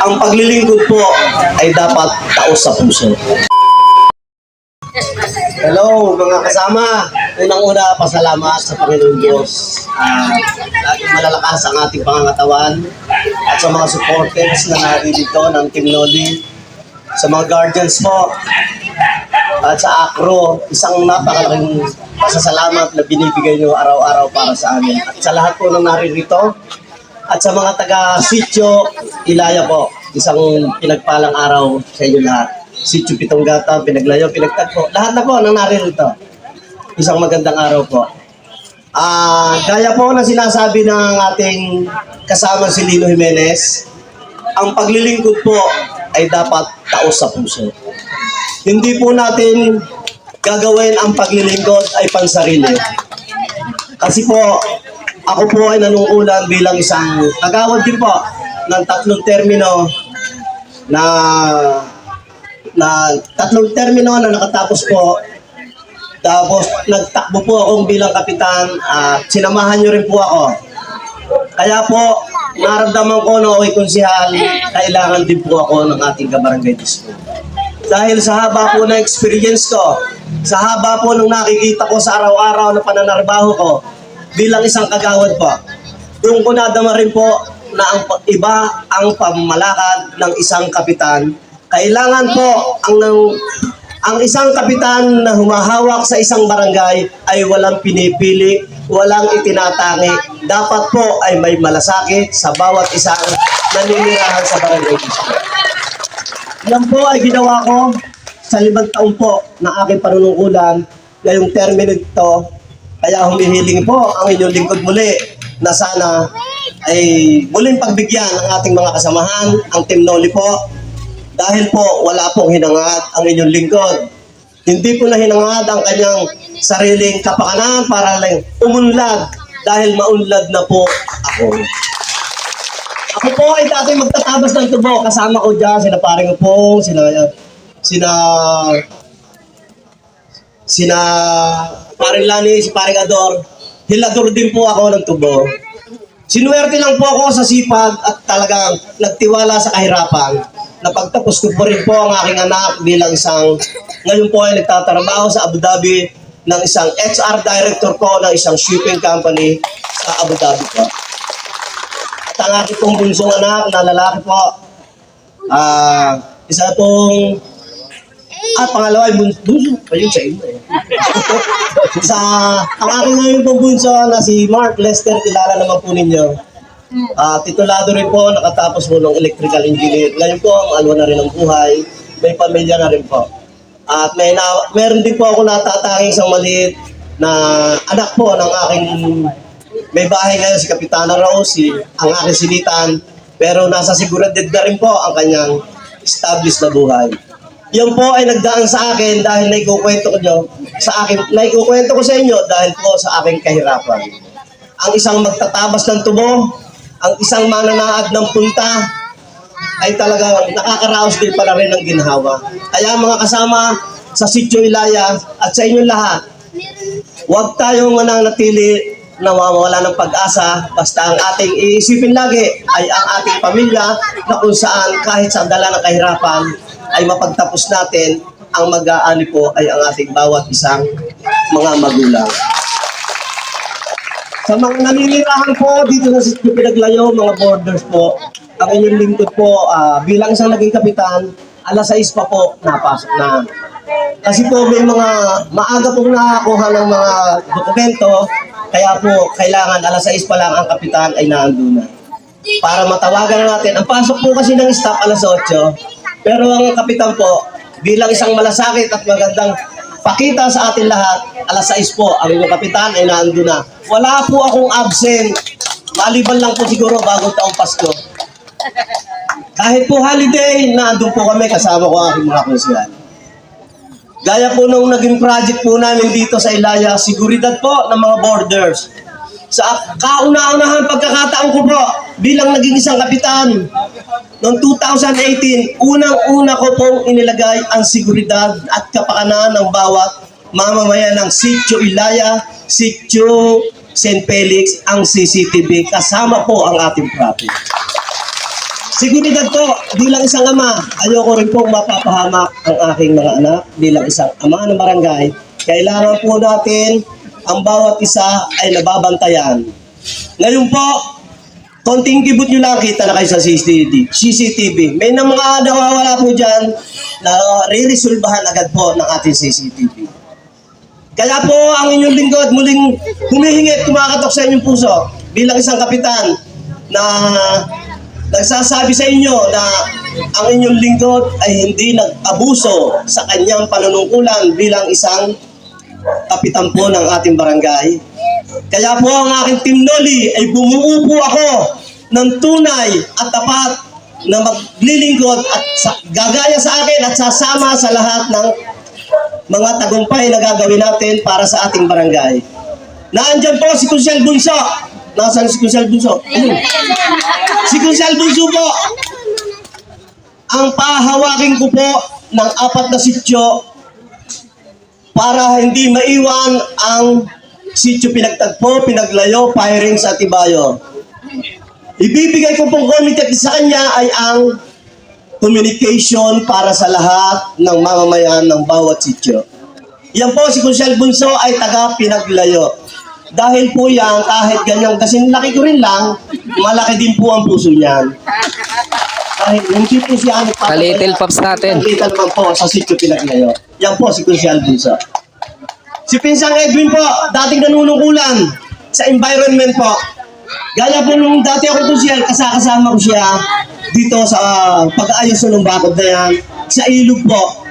Ang paglilingkod po ay dapat taos sa puso. Hello mga kasama. Unang-una, pasalamat sa Panginoon Diyos. Laging malalakas ang ating pangangatawan at sa mga supporters na naririto ng Team Noli, sa mga guardians po at sa ACRO, isang napakalaking pasasalamat na binibigay nyo araw-araw para sa amin. At sa lahat po ng naririto at sa mga taga-Sitio Ilaya po, isang pinagpalang araw sa inyo lahat. Sitio Pitonggata, Pinaglayo, Pinagtagpo, lahat na po ng naririto. Isang magandang araw po. Gaya po na sinasabi ng ating kasama si Lino Jimenez, ang paglilingkod po ay dapat taos sa puso. Hindi po natin gagawin ang paglilingkod ay pansarili. Kasi po, ako po ay nanungulan bilang isang kagawad din po ng tatlong termino na nakatapos po. Tapos nagtakbo po akong bilang kapitan at sinamahan nyo rin po ako. Kaya po, naramdaman ko na ako'y konsihal, kailangan din po ako ng ating kabarangay district. Dahil sa haba po ng experience ko, sa haba po ng nakikita ko sa araw-araw na pananarbaho ko, bilang isang kagawad po, doon ko nadama rin po na iba ang pamamalakad ng isang kapitan. Kailangan po ang isang kapitan na humahawak sa isang barangay ay walang pinipili, walang itinatangi. Dapat po ay may malasakit sa bawat isang naninirahan sa barangay district. Yan po ay ginawa ko sa 5 taon po na aking panunungkulan ngayong termino ito. Kaya humihiling po ang inyong lingkod muli na sana ay muling pagbigyan ng ating mga kasamahan, ang Team Noli po. Dahil po wala pong hinangad ang inyong lingkod. Hindi po na hinangad ang kanyang sariling kapakanan para lang umunlad dahil maunlad na po ako. Ako po ay dati magtatabas ng tubo. Kasama ko dyan, sina paring Upong, sina paring Lani, si paring Ador. Hilador din po ako ng tubo. Sinuwerte lang po ako sa sipag at talagang nagtiwala sa kahirapan. Napagtapos ko po rin po ang aking anak bilang ngayon po ay nagtatrabaho sa Abu Dhabi ng isang HR director po ng isang shipping company sa Abu Dhabi po. At ang aking pong bunsong anak na lalaki po, isa pong, pangalawa ay bunso, ayun sa inyo eh. Ang aking ngayon pong bunso na si Mark Lester, kilala naman po ninyo. Titulado rin po, nakatapos po ng electrical engineer. Ngayon po, ang alwa na rin ang buhay. May pamilya na rin po. At meron din po ako natatanging isang maliit na anak po ng aking may bahay ngayon, si Kapitana Rosie, ang aking silitan. Pero nasa seguridad na rin po ang kanyang established na buhay. Yan po ay nagdaan sa akin dahil naikukwento ko sa inyo dahil po sa aking kahirapan. Ang isang magtatabas ng tubo, ang isang mananaad ng punta, ay talagang nakakaraos din pala rin ng ginhawa. Kaya mga kasama sa Sitio Ilaya at sa inyong lahat, huwag tayong mananatili na mawawala ng pag-asa, basta ang ating iisipin lagi ay ang ating pamilya na kung saan kahit sa dala ng kahirapan ay mapagtapos natin, ang mag-aani po ay ang ating bawat isang mga magulang. Sa mga naninirahan po dito sa Sitio Pinaglayo, mga borders po, ang inyong lingkod po bilang isang naging kapitan, 6:00 pa po napasok na. Kasi po may mga maaga pong nakakuha ng mga dokumento, kaya po kailangan 6:00 pa lang ang kapitan ay naandun na. Para matawagan na natin, ang pasok po kasi ng staff 8:00, pero ang kapitan po, bilang isang malasakit at magandang pakita sa atin lahat, 6:00 po, ang inyong kapitan ay naandun na. Wala po akong absent, maliban lang po siguro bagong taong Pasko. Kahit po holiday, naandun po kami kasama ko ang aking mga konsyal. Gaya po nung naging project po namin dito sa Ilaya, seguridad po ng mga borders. Sa kauna-unahan pagkakataon ko po, bilang naging isang kapitan, noong 2018, unang-una ko pong inilagay ang seguridad at kapakanan ng bawat mamamayan ng Sitio Ilaya, Sitio St. Felix, ang CCTV, kasama po ang ating property. Seguridad po, bilang isang ama, ayoko rin pong mapapahamak ang aking mga anak bilang isang ama ng barangay. Kailangan po natin ang bawat isa ay nababantayan. Ngayon po, konting kibot nyo lang, kita na kayo sa CCTV. May na mga nawawala po dyan na re-resolbahan agad po ng ating CCTV. Kaya po ang inyong lingkod muling humihingit, kumakatok sa inyong puso bilang isang kapitan na nagsasabi sa inyo na ang inyong lingkod ay hindi nag-abuso sa kanyang panunungkulan bilang isang kapitan po ng ating barangay. Kaya po ang aking Team Noli ay bumuo po ako ng tunay at tapat na maglilingkod at gagaya sa akin at sasama sa lahat ng mga tagumpay na gagawin natin para sa ating barangay. Naandyan po si Kunsel Bunso. Nasaan si Kunsel Bunso? Si Kunsel Bunso po, ang pahawakin ko po ng 4 na sityo para hindi maiwan ang sityo Pinagtagpo, Pinaglayo, Firings at Ibayo. Ibibigay ko pong commitment sa kanya ay ang communication para sa lahat ng mamamayan ng bawat sityo. Yan po, si Kunsel Bunso ay taga Pinaglayo. Dahil po yan, kahit ganyan, kasi laki ko rin lang, malaki din po ang puso niyan. Kahit hindi po siya Little Pops natin. Nakita naman po sa sityo Pinaglayo. Yan po si Kunsel Bunso. Si Pinsang Edwin po, dating nanunungkulan sa environment po. Gaya po nung dati ako po siya, kasama ko siya dito sa pag-aayos ng bakod na yan. Sa ilog po,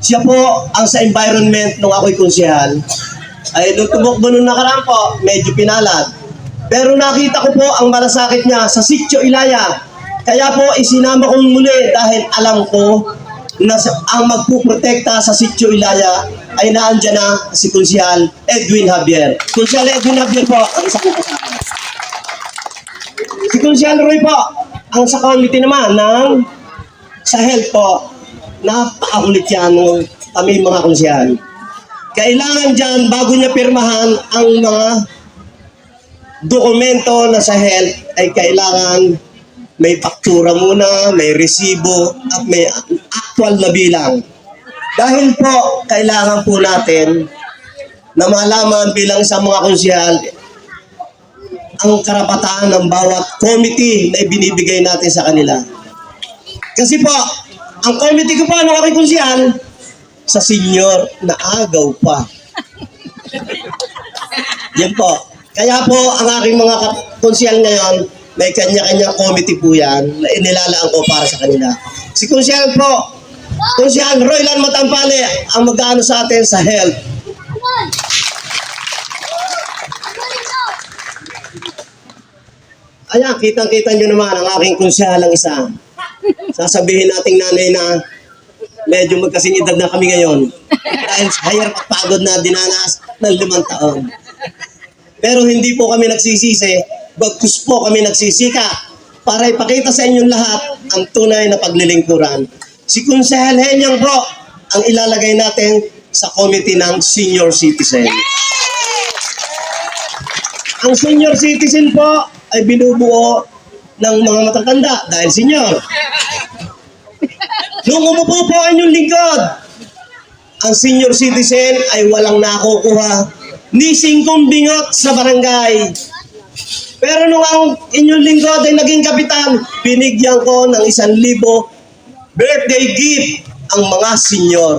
siya po ang sa environment nung ako'y konsyahal. Ay nung tumakbo nung nakaraan po, medyo pinalad. Pero nakita ko po ang malasakit niya sa Sitio Ilaya. Kaya po isinama ko muli dahil alam ko na ang magpuprotekta sa Sitio Ilaya ay naandyan na si Konsyahal Edwin Javier. Konsyahal Edwin Javier po ang isa kong kasama. Si Konsyahal Roy po, ang sa committee naman ng sa health po, napakakulit yan ng kami mga konsyahal. Kailangan dyan, bago niya pirmahan ang mga dokumento na sa health, ay kailangan may faktura muna, may resibo, at may actual na bilang. Dahil po, kailangan po natin na malaman bilang isang mga konsyahal ang karapatan ng bawat committee na ibinibigay natin sa kanila. Kasi po, ang committee ko po, nung ako'y konsyahal, sa senior na agaw pa. Yan po. Kaya po, ang aking mga konsyahal ngayon, may kanya-kanya committee po yan na inilalaan ko para sa kanila. Si konsyahal po, Konsyahal Roylan Matampale ang mag-aano sa atin sa health. Ayan, kitang-kita nyo naman ang aking konsyahalang isa. Sasabihin nating nanay na medyo magkasing edad na kami ngayon. Dahil sa hirap at pagod na dinanas ng 5 taon. Pero hindi po kami nagsisisi, bagkus po kami nagsisika para ipakita sa inyong lahat ang tunay na paglilingkuran. Si Konsehal Henyang Bro ang ilalagay natin sa committee ng senior citizen. Ang senior citizen po ay binubuo ng mga matatanda dahil senior. Nung umupo po ang inyong lingkod, ang senior citizen ay walang nakukuha ni singkong bingot sa barangay. Pero nung ang inyong lingkod ay naging kapitan, binigyan ko ng 1,000 birthday gift ang mga senior.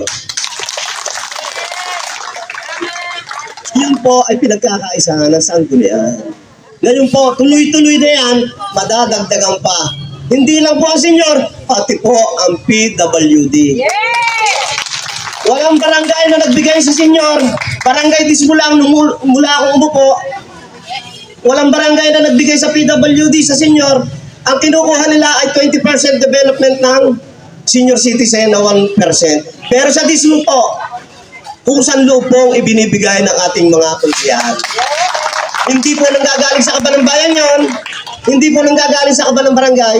Yun po ay pinagkakaisahan ng sanggunian. Ngayon po, tuloy-tuloy na yan, madadagdagan pa. Hindi lang po ang senior, pati po ang PWD. Walang barangay na nagbigay sa senior. Barangay Dismo lang, mula akong umupo. Walang barangay na nagbigay sa PWD sa senior. Ang kinukuha nila ay 20% development ng senior citizen na 1%. Pero sa Dismo po, kusang loob pong ibinibigay ng ating mga konsiyahan. Hindi po nanggagaling sa kaban ng bayan yon, hindi po nanggagaling sa kaban ng barangay,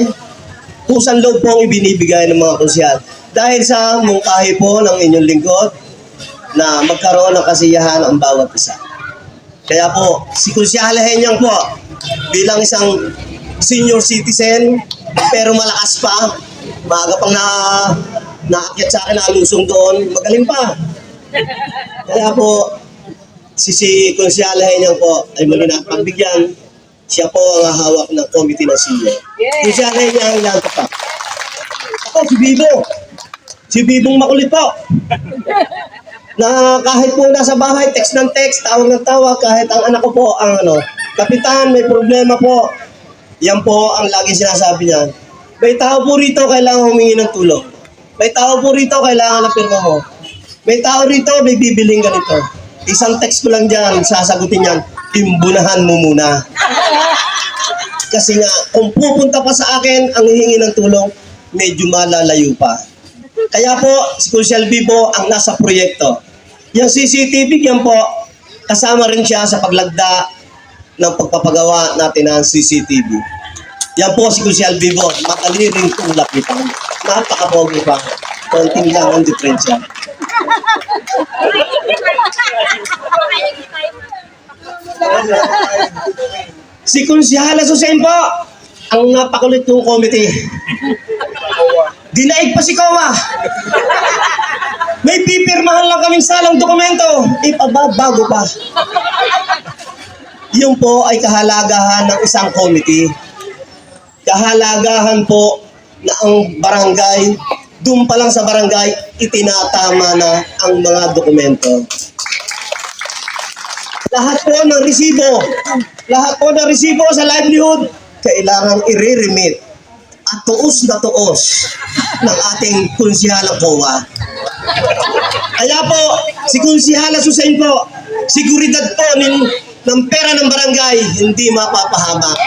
kusang loob pong ibinibigay ng mga konsyahal. Dahil sa mungkahi po ng inyong lingkod na magkaroon ng kasiyahan ang bawat isa. Kaya po, si Konsyahal Henyang po, bilang isang senior citizen, pero malakas pa. Maaga pang naakyat sa akin, nalusong doon. Magaling pa. Kaya po, si Konsyala Henyang po ay muli na pagbigyan. Siya po ang hawak ng committee ng senior. Konsyala Henyang, yan ka pa. Ako, si Bibo. Si Bibong makulit po. Na kahit po nasa bahay, text ng text, tawag ng tawag, kahit ang anak ko po, ang Kapitan, may problema po. Yan po ang lagi sinasabi niya. May tao po rito, kailangan humingi ng tulong. May tao po rito, kailangan na pirma mo. May tao rito, may bibiling ganito. Isang text ko lang dyan, sasagutin yan, imbunahan mo muna. Kasi nga, kung pupunta pa sa akin ang hihingi ng tulong, medyo malalayo pa. Kaya po, si Kunsyal Bibo ang nasa proyekto. Yung CCTV, yan po, kasama rin siya sa paglagda ng pagpapagawa natin ng CCTV. Yan po si Kunsyal Bibo, madali rin itong lapitan. Napakapogi pa. Konting lang ang diferensya. Si Kunsyala Susen po, ang napakulit ng committee. Dinaig pa si Kowa. May pipirmahan lang kaming salang dokumento. Ipababago pa. Yun po ay kahalagahan ng isang committee. Kahalagahan po na ang barangay, doon pa lang sa barangay, itinatama na ang mga dokumento. Lahat po ng resibo sa livelihood, kailangan i-remit at tuos na tuos ng ating Konsyala Kowa. Kaya po, si Konsyala Susen po, seguridad po ng pera ng barangay, hindi mapapahamak.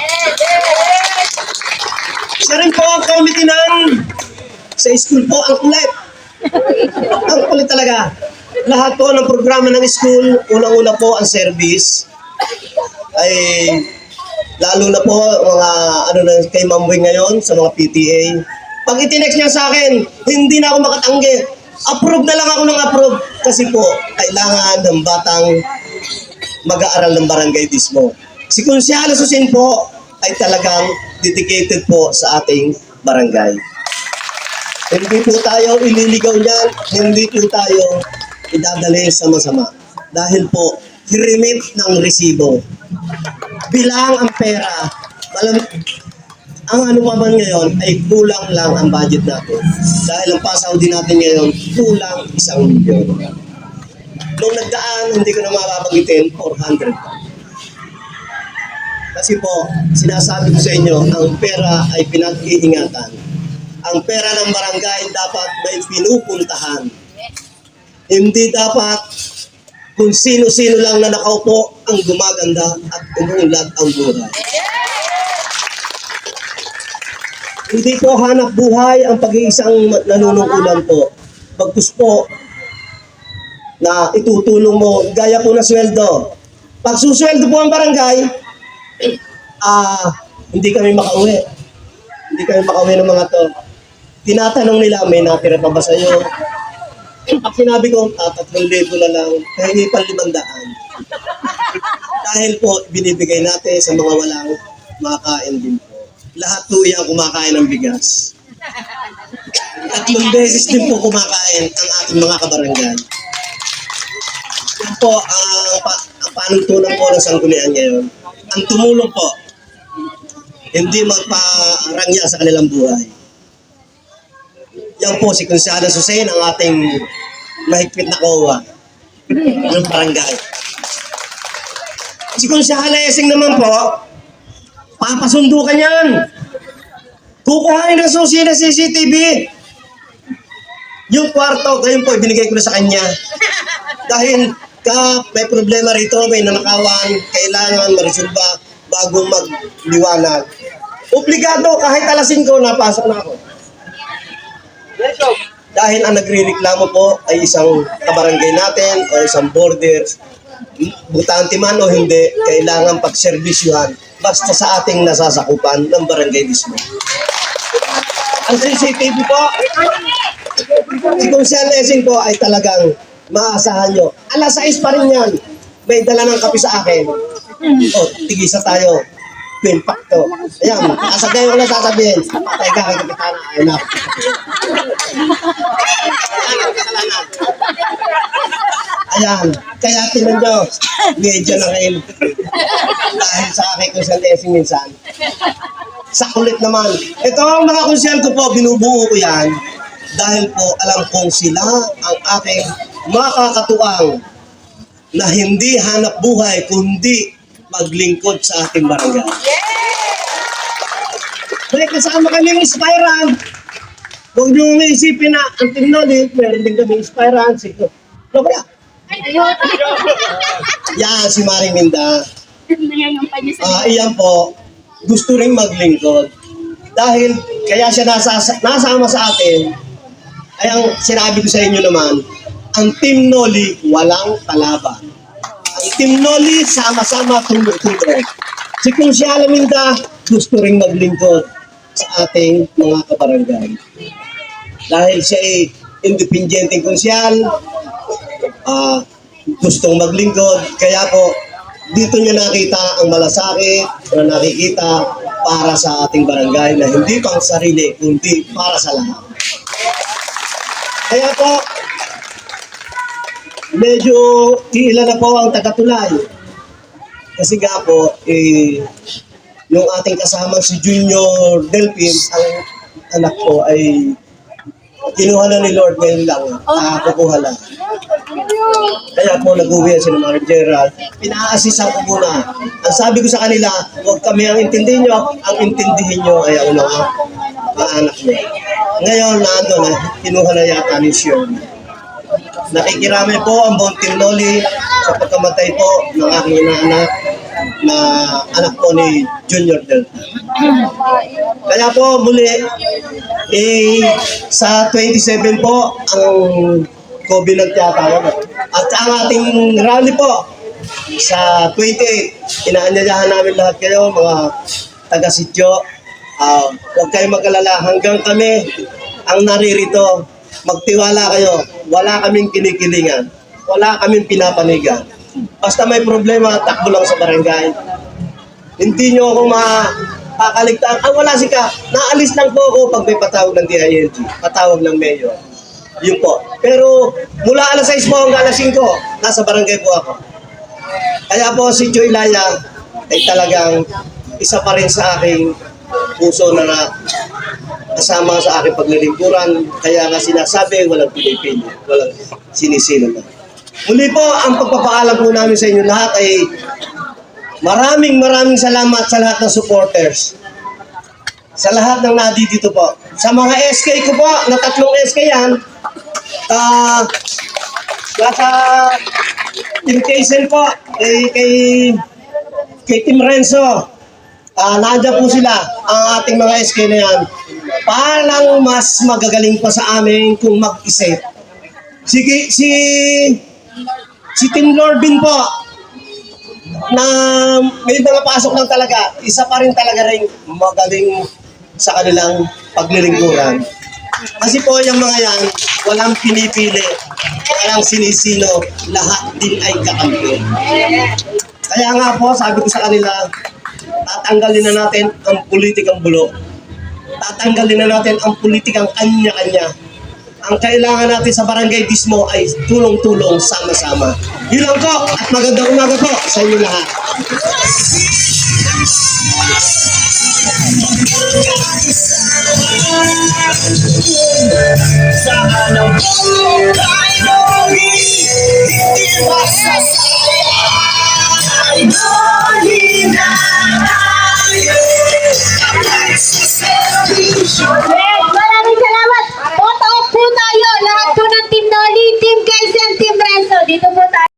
Siya rin po ang committee sa school po, ang kulit. Ang kulit talaga. Lahat po ng programa ng school, unang-una po ang service, ay lalo na po mga kay Ma'am Wing ngayon sa mga PTA. Pag itinext niya sa akin, hindi na ako makatanggi. Approve na lang ako ng approve. Kasi po, kailangan ng batang mag-aaral ng barangay mismo. Si Konsyala Susen po ay talagang dedicated po sa ating barangay. Hindi po tayo ililigaw niyan, hindi po tayo idadali sa masama. Dahil po, remit ng resibo. Bilang ang pera, ang ano pa man ngayon ay kulang lang ang budget natin. Dahil ang pasahod din natin ngayon, kulang 1 milyon. Nung nagdaan, hindi ko na mapapagitin, 400 pa. Kasi po, sinasabi ko sa inyo, ang pera ay pinag-iingatan. Ang pera ng barangay dapat may pinupuntahan. Hindi dapat kung sino-sino lang na nakaupo ang gumaganda at umuunlad ang buhay. Hindi po hanap buhay ang pag-iisang nanunungkulan po. Bagkus po na itutulong mo, gaya po na sweldo. Pag susweldo po ang barangay, hindi kami makauwi. Hindi kami makauwi ng mga to. Tinatanong nila, may natira pa ba sa'yo? Pag sinabi ko, 3,000 na lang, kaya pa 500. Dahil po, binibigay natin sa mga walang makain din po. Lahat po yan kumakain ng bigas. 3 beses din po kumakain ang ating mga kabarangay. Yan po, ang panuntunan po ng sanggunian ngayon. Ang tumulong po, hindi magparangya sa kanilang buhay. Yan po si Konsyala Susen, ang ating mahigpit na kowa ng barangay. Si Konsyala Esing naman po, papasundo ka niyan. Kukuhanin ng susi na CCTV. Yung kwarto, ngayon po, ibinigay ko na sa kanya. Dahil may problema rito, may nanakawan, kailangan marisolba bago magliwanag. Obligado, kahit alas 5, napasok na ako. Dahil ang nagre-reklamo po ay isang kabarangay natin o isang borders, butante man o hindi, kailangan pagservisyuhan basta sa ating nasasakupan ng barangay mismo. Ang CCTV po, si Konsyala Esing po ay talagang maasahan nyo. Alas 6 pa rin yan. May dala ng kape sa akin. O, tigisa tayo. Queen Pacto. Ayan, sasabihin ko lang sasabihin. Patay ka kay Kapitana. Ayun na. Kasalanan. Ayan, kaya tinan nyo, medyo na kayo. Dahil sa akin kung saan lesing minsan. Sa kulit naman. Ito ang mga konsyel ko po, binubuo ko yan. Dahil po alam kong sila ang aking makakatuwang na hindi hanap buhay kundi maglingkod sa ating barangay. May kasama kaming inspiran. Huwag niyo isipin na ang Timnoli, meron din kami inspiran. Sino kaya? Yan, si Maring Minda. Iyan po, gusto rin maglingkod. Dahil kaya siya nasama sa atin, ay ang sinabi ko sa inyo naman, ang Team Noli walang kalaban. Ang Team Noli sama-sama tumutulong. Si Kunsyala Minda gusto rin maglingkod sa ating mga kabarangay. Dahil siya ay independenteng konsyal, gustong maglingkod, kaya po dito niya nakita ang malasakit na nakikita para sa ating barangay na hindi pang sarili, kundi para sa lahat. Kaya po, medyo ilan na po ang tagatulay. Kasi nga po, yung ating kasama si Junior Delphin, ang anak ko ay kinuha na ni Lord ngayon lang, kukuha lang. Kaya po nag-uwi si Mara Gerald, pina-assistan ko muna. Ang sabi ko sa kanila, huwag kami ang intindihin nyo, ang intindihin nyo ay ang mga anak niya. Ngayon, naando na, kinuha na yata ni Sion. Nakikiramay po ang buong Team Noli sa pagkamatay po ng aking inaanak na anak po ni Junior Delta. Kaya po muli, sa 27 po, ang COVID nagtiyatawag. At ang ating rally po, sa 28, inaanyayahan namin lahat kayo, mga taga-sityo. Huwag kayong mag-alala, hanggang kami ang naririto. Magtiwala kayo, wala kaming kinikilingan, wala kaming pinapanigan. Basta may problema, takbo lang sa barangay. Hindi nyo ako makakaligtaan. Wala si ka, naalis lang po ako pag may patawag ng DILG, patawag ng mayor. Yun po. Pero mula alas 6 po hanggang alas 5, nasa barangay po ako. Kaya po si Joy Laya ay talagang isa pa rin sa aking puso na kasama sa aking paglilingkuran. Kaya nga sinasabi, walang pinipili, walang sinisino na. Muli po, ang pagpapaalam po namin sa inyo lahat ay maraming salamat sa lahat ng supporters. Sa lahat ng dito po. Sa mga SK ko po, na 3 SK yan, nasa Team Kaisel po, kay Team Renzo, nandiyan po sila, ang ating mga SK na yan. Parang mas magagaling pa sa amin kung mag-isip. Si Team Lordin po, na may mga pasok lang talaga, isa pa rin talaga rin magaling sa kanilang paglilingkuran. Kasi po yung mga yan, walang pinipili, walang sinisino, lahat din ay kakampi. Kaya nga po, sabi ko sa kanila, tatanggalin na natin ang politikang bulok. Tatanggalin na natin ang politikang kanya-kanya. Ang kailangan natin sa barangay mismo ay tulong-tulong, sama-sama. Yun lang po, at magandang umaga po sa inyo lahat. Sa anong tayo, hindi masasaya. Tayo na tayo. Maraming salamat. Photo op po tayo. Lahat po ng Team Noli, Team Kaisel, Team Renzo. Dito po tayo.